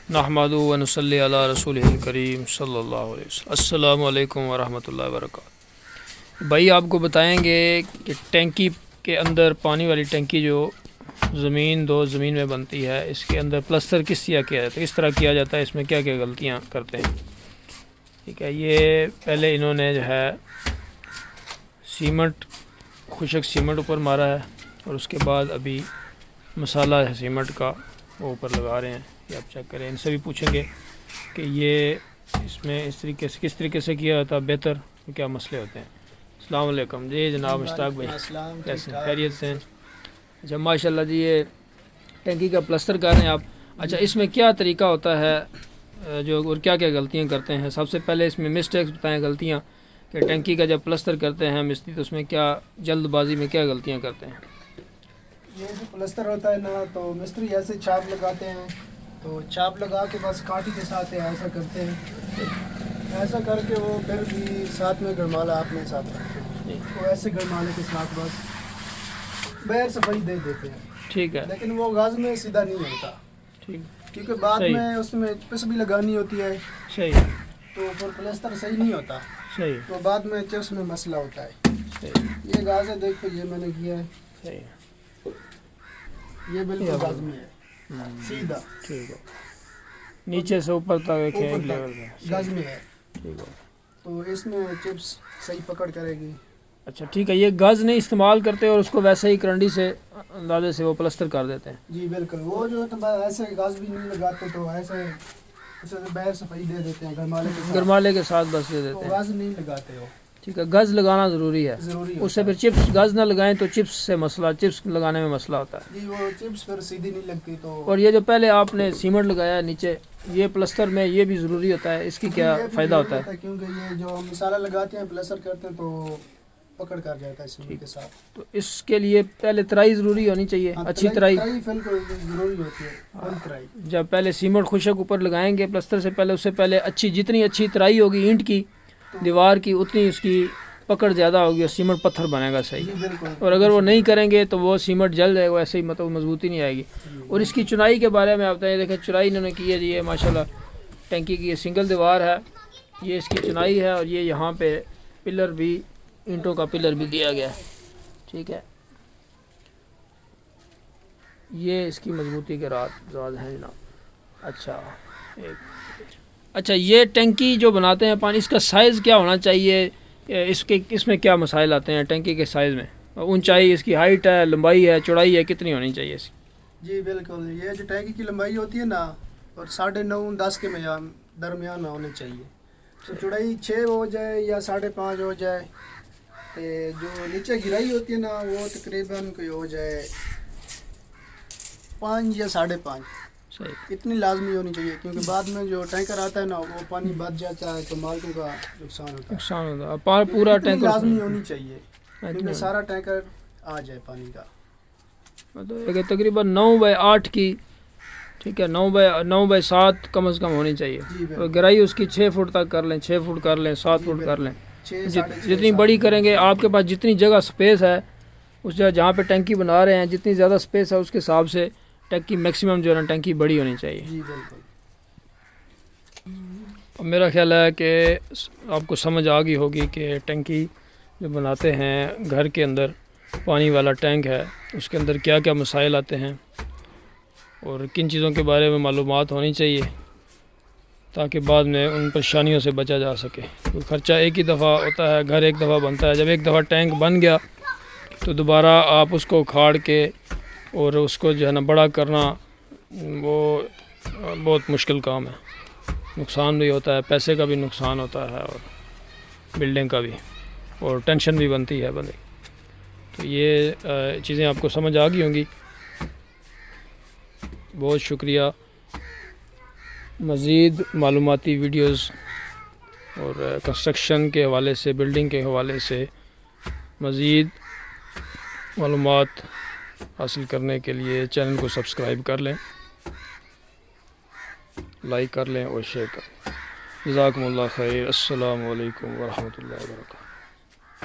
نحمدہ و نصلی علی رسولہ الکریم صلی اللہ علیہ وسلم۔ السلام علیکم ورحمۃ اللہ وبرکاتہ۔ بھائی آپ کو بتائیں گے کہ ٹینکی کے اندر پانی والی ٹینکی جو زمین میں بنتی ہے، اس کے اندر پلستر کس طرح کیا جاتا ہے، اس میں کیا کیا غلطیاں کرتے ہیں؟ ٹھیک ہے، یہ پہلے انہوں نے جو ہے خشک سیمنٹ اوپر مارا ہے، اور اس کے بعد ابھی مسالہ ہے سیمنٹ کا وہ اوپر لگا رہے ہیں۔ یہ آپ چیک کریں، ان سے بھی پوچھیں گے کہ یہ اس میں کس طریقے سے کیا جاتا ہے بہتر، کیا مسئلے ہوتے ہیں۔ السلام علیکم جی جناب مشتاق بھائی، کیسے ہیں؟ خیریت سے ہیں؟ اچھا ماشاء اللہ جی، یہ ٹینکی کا پلستر کر رہے ہیں آپ۔ اچھا اس میں کیا طریقہ ہوتا ہے اور کیا کیا غلطیاں کرتے ہیں؟ سب سے پہلے اس میں مسٹیکس بتائیں، غلطیاں کہ ٹینکی کا جب پلستر کرتے ہیں مستری تو اس میں کیا جلد بازی میں کیا غلطیاں کرتے ہیں؟ یہ جو پلستر ہوتا ہے نا، تو مستری ایسے چھاپ لگاتے ہیں، تو چھاپ لگا کے بس کانٹی کے ساتھ ایسا کرتے ہیں، ایسا کر کے وہ پھر بھی ساتھ میں گرمالا اپنے ساتھ رکھتے ہیں، وہ ایسے گرمالے کے ساتھ بس بغیر صفائی دے دیتے ہیں۔ ٹھیک ہے، لیکن وہ غاز میں سیدھا نہیں ہوتا، ٹھیک، کیونکہ بعد میں اس میں چپس بھی لگانی ہوتی ہے، صحیح، تو پھر پلستر صحیح نہیں ہوتا، صحیح، تو بعد میں چپس میں مسئلہ ہوتا ہے۔ صحیح، یہ غاز ہے، دیکھو یہ میں نے کیا ہے، صحیح، یہ بالکل غاز میں ہے سیدھا، ٹھیک ہے، نیچے سے اوپر تک ایک اوپر لیول تک میں غاز میں ہے، ٹھیک ہے۔ تو اس میں چپس صحیح پکڑ کرے گی۔ اچھا ٹھیک ہے، یہ گز نہیں استعمال کرتے اور اس کو ویسے ہی کرنڈی سے اندازے سے وہ پلستر کر دیتے ہیں؟ جی بالکل، وہ جو ہے ایسے غاز بھی نہیں لگاتے، تو ایسے بغیر صفائی دے دیتے ہیں گرمالے کے ساتھ بس دے دیتے ہیں، غاز نہیں لگاتے ہو۔ ٹھیک ہے، گز لگانا ضروری ہے، ضروری اس سے پھر چپس گز نہ لگائیں تو چپس لگانے میں مسئلہ ہوتا ہے جی، وہ چپس پھر سیدھی نہیں لگتی تو۔ اور یہ جو پہلے آپ نے سیمنٹ لگایا ہے نیچے، یہ پلستر میں یہ بھی ضروری ہوتا ہے، اس کی کیا فائدہ ہوتا ہے؟ کیونکہ یہ جو مسالہ لگاتے ہیں پلستر کرتے ہیں تو پکڑ کر جاتا ہے سیمنٹ کے ساتھ، تو اس کے لیے پہلے ترائی ضروری ہونی چاہیے، اچھی ترائی ضروری ہوتی ہے، فل ترائی۔ جب پہلے سیمنٹ خشک اوپر لگائیں گے پلستر سے پہلے، اس سے پہلے جتنی اچھی ترائی ہوگی اینٹ کی دیوار کی، اتنی اس کی پکڑ زیادہ ہوگی اور سیمنٹ پتھر بنے گا صحیح۔ اور اگر وہ نہیں کریں گے تو وہ سیمنٹ جل جائے گا، ایسے ہی مطلب مضبوطی نہیں آئے گی۔ اور اس کی چنائی کے بارے میں آپ بتائیں، دیکھیں چنائی انہوں نے کی ہے جی، یہ ماشاءاللہ ٹینکی کی یہ سنگل دیوار ہے، یہ اس کی چنائی ہے، اور یہ یہاں پہ پلر بھی اینٹوں کا پلر بھی دیا گیا ہے، ٹھیک ہے۔ یہ اس کی مضبوطی کے راز ہیں جناب۔ اچھا یہ ٹینکی جو بناتے ہیں پانی، اس کا سائز کیا ہونا چاہیے؟ اس میں کیا مسائل آتے ہیں ٹینکی کے سائز میں؟ اونچائی، اس کی ہائٹ ہے، لمبائی ہے، چوڑائی ہے، کتنی ہونی چاہیے اس کی؟ جی بالکل، یہ جو ٹینکی کی لمبائی ہوتی ہے نا، اور 9.5 10 کے درمیان میں ہونی چاہیے، تو چوڑائی 6 ہو جائے یا 5.5 ہو جائے، جو نیچے گرائی ہوتی ہے نا وہ تقریباً کوئی ہو جائے 5 یا 5.5، صحیح، اتنی لازمی ہونی چاہیے، کیونکہ بعد میں جو ٹینکر آتا ہے نا وہ پانی بچ جاتا ہے تو مالکوں کا نقصان ہوتا ہے۔ پورا اتنی ٹینکر لازمی ہونی چاہیے کیونکہ سارا ٹینکر آ جائے پانی کا، مطلب تقریباً 9/8 کی، ٹھیک ہے، 9/7 کم از کم ہونی چاہیے، اور گہرائی اس کی 6 فٹ تک کر لیں، 6 فٹ کر لیں، 7 فٹ کر لیں، جتنی بڑی کریں گے آپ کے پاس جتنی جگہ سپیس ہے، اس جگہ جہاں پہ ٹینکی بنا رہے ہیں جتنی زیادہ سپیس ہے اس کے حساب سے ٹینکی میکسیمم جو ہے نا ٹینکی بڑی ہونی چاہیے۔ جی بالکل۔ میرا خیال ہے کہ آپ کو سمجھ آ گئی ہوگی کہ ٹینکی جو بناتے ہیں گھر کے اندر، پانی والا ٹینک ہے، اس کے اندر کیا کیا مسائل آتے ہیں اور کن چیزوں کے بارے میں معلومات ہونی چاہیے تاکہ بعد میں ان پریشانیوں سے بچا جا سکے۔ خرچہ ایک ہی دفعہ ہوتا ہے، گھر ایک دفعہ بنتا ہے، جب ایک دفعہ ٹینک بن گیا تو دوبارہ آپ اس کو اکھاڑ کے اور اس کو جو ہے نا بڑا کرنا وہ بہت مشکل کام ہے، نقصان بھی ہوتا ہے، پیسے کا بھی نقصان ہوتا ہے اور بلڈنگ کا بھی، اور ٹینشن بھی بنتی ہے بندے۔ تو یہ چیزیں آپ کو سمجھ آ گئی ہوں گی، بہت شکریہ۔ مزید معلوماتی ویڈیوز اور کنسٹرکشن کے حوالے سے، بلڈنگ کے حوالے سے مزید معلومات حاصل کرنے کے لیے چینل کو سبسکرائب کر لیں، لائک کر لیں اور شیئر کر لیں۔ جزاکم اللہ خیر۔ السلام علیکم ورحمۃ اللہ وبرکاتہ۔